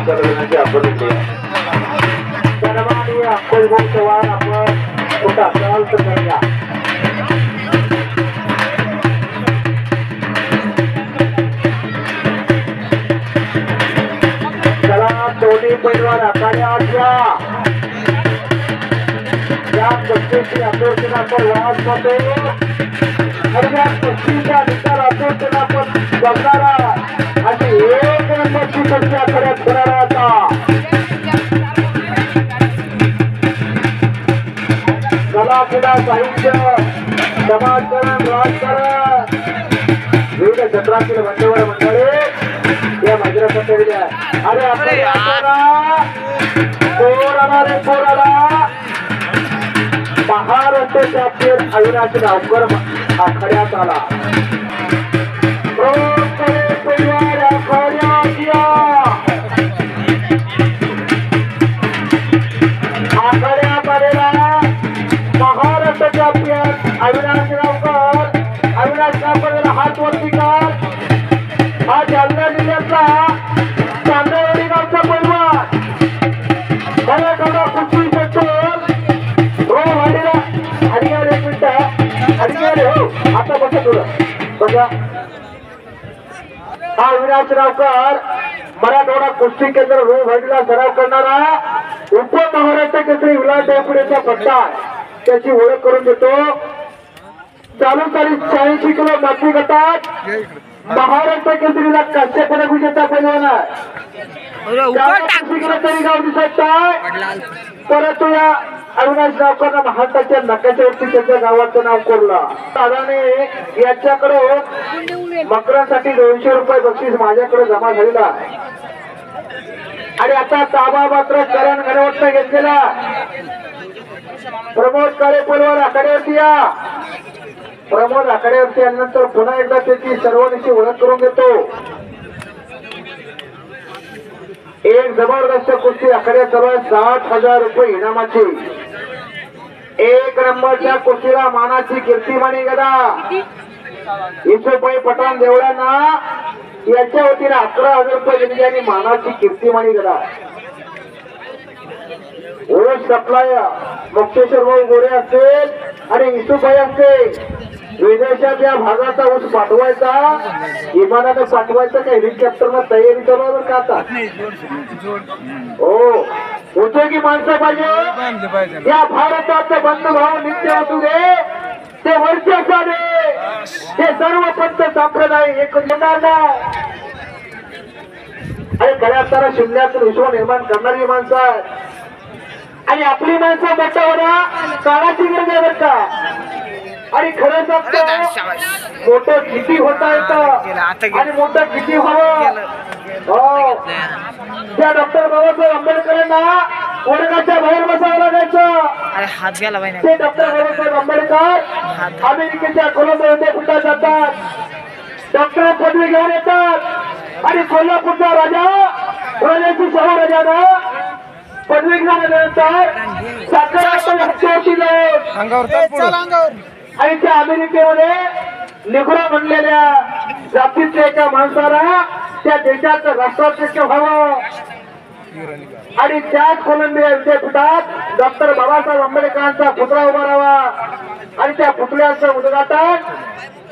करण्याची आपण सन्माननीय अक्कलभाऊ चव्हाण आपण कुठं असाल तर करूया. चला दोन्ही पैलवान आखाड्यात या. या कुस्तीची आकर्षण आपण वाद करतो आणि या कुस्तीचा निकाल आकर्षण आपण बघणारा आणि एक नंबरची कुस्ती आखाड्यात होणार आता. कला क्रीडा साहित्य समाजकारण राजकारण विविध क्षेत्रातील मान्यवर मंडळी या मैदानात गेले आहे. अरे महाराष्ट्र चॅम्पियन अविनाश गावकर आखाड्यात आला. आखाड्यात आलेला महाराष्ट्र चॅम्पियन अविनाश गावकर हात वरती काढ. हा जालना जिल्ह्यातला चांदवडी गावचा पैलवान मला थोडा कुस्ती शकतो रो वाढीला हरियार. एक मिनिट हरियार हो आता बसा थोडं बघा. हा अविनाश गावकर मराठवाडा कुस्ती केंद्र रो वाढीला सराव करणारा उपमहाराष्ट्र केसरी विलास डोंगरेचा पट्टा त्याची ओळख करून देतो. चालू 40 किलो माती गटात महाराष्ट्र केसरीला कसे पदक विजेता पैलवान तरी गाव दिसत आहे. परंतु या अविनाश गावकरनं महाराष्ट्राच्या नकाशा वरती त्यांच्या गावाचं नाव कोरलं. दादाने याच्याकडे मकरांसाठी 200 रुपये बक्षीस माझ्याकडे जमा झालेला आहे आणि आता ताबा मात्र करण घडवटनं घेतलेला. प्रमोद काळे पैलवान आखाड्यावरती या. प्रमोद आखाड्यावरती आल्यानंतर पुन्हा एकदा त्याची सर्वांशी ओळख करून देतो. एक जबरदस्त कुस्ती आखाड्यात 60,000 रुपये इनामाची. एक नंबरच्या कुस्तीला मानाची कीर्तिमानी गदा इसोबाई पठाण देवळ्यांना याच्या वतीने 11,000 रुपये दिली आणि मानाची कीर्तिमानी गदा. ऊस सप्लाय मुक्तेश्वर भाऊ गोरे असतील आणि इसोबाई असतील. विदेशात या भागाचा ऊस पाठवायचा विमानानं पाठवायचा का हेलिकॉप्टरनं तयारी चालू का आता. हो उद्योगी माणसं पाहिजे या भारताचं बंधू भाऊ नित्य असू दे ते वर्षाचा दे ते सर्व पंथ संप्रदाय एक होणार नाही. आणि खऱ्या अर्थानं शून्यातून विश्व निर्माण करणारी माणसं आहेत आणि आपली माणसं मोठा होणं काळाची गरज आहे बरं का. आणि खरं सांगतो मोठं किती होता येतं आणि मोठं किती व्हावं. हो त्या डॉक्टर बाबासाहेब आंबेडकरांना वर्गाच्या बाहेर बसावं लागायचं. ते डॉक्टर बाबासाहेब आंबेडकर अमेरिकेच्या कोलंबो विद्यापीठात जातात. डॉक्टर पदवी घेऊन येतात आणि कोल्हापूरचा राजाची सहा राजानं पदवी घेण्यानंतर आणि त्या अमेरिकेमध्ये निघुरा म्हणलेल्या जातीच्या एका माणसाला त्या देशाचं राष्ट्राध्यक्ष व्हावं आणि त्याच कोलंबिया विद्यापीठात डॉक्टर बाबासाहेब आंबेडकरांचा पुतळा उभा राहावा आणि त्या पुतळ्याचं उद्घाटन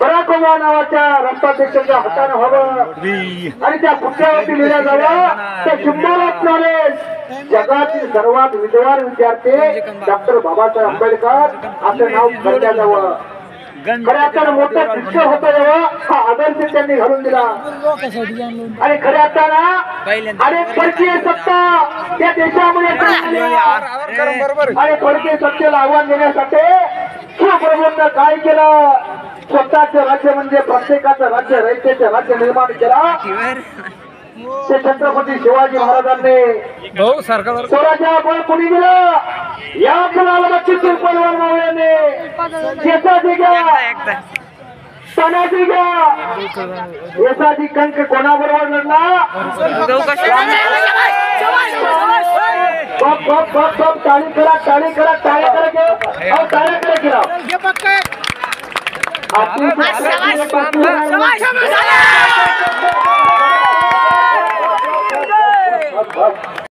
बराक ओबामा नावाच्या राष्ट्राध्यक्षाच्या हाताने व्हावं आणि त्या पुतळ्यावरती लिहिलं जावं ते सिम्बॉल नॉलेज जगातील सर्वात विद्वान विद्यार्थी डॉक्टर बाबासाहेब आंबेडकर असं नाव करण्यात यावं. खऱ्या अर्थानं मोठं शिक्षण होतं यावं हा आदर्श त्यांनी घालून दिला. आणि खऱ्या अर्थानं अनेक परकीय सत्ता त्या देशामध्ये आणि परकीय सत्तेला आव्हान देण्यासाठी शिवप्रभूंना काय केलं. स्वतःचं राज्य म्हणजे प्रत्येकाचं राज्य रयतेचं राज्य निर्माण केला. ते छत्रपती शिवाजी महाराजांनी स्वराज्या बळ कोणी दिलं या लालबागची पैलवान मावळ्याने. केसाची घ्या तानाची घ्या यशाची कंक कोणाबरोबर लढला. टाळी करा टाळी करा टाळ्या करा टाळ्या करा केला.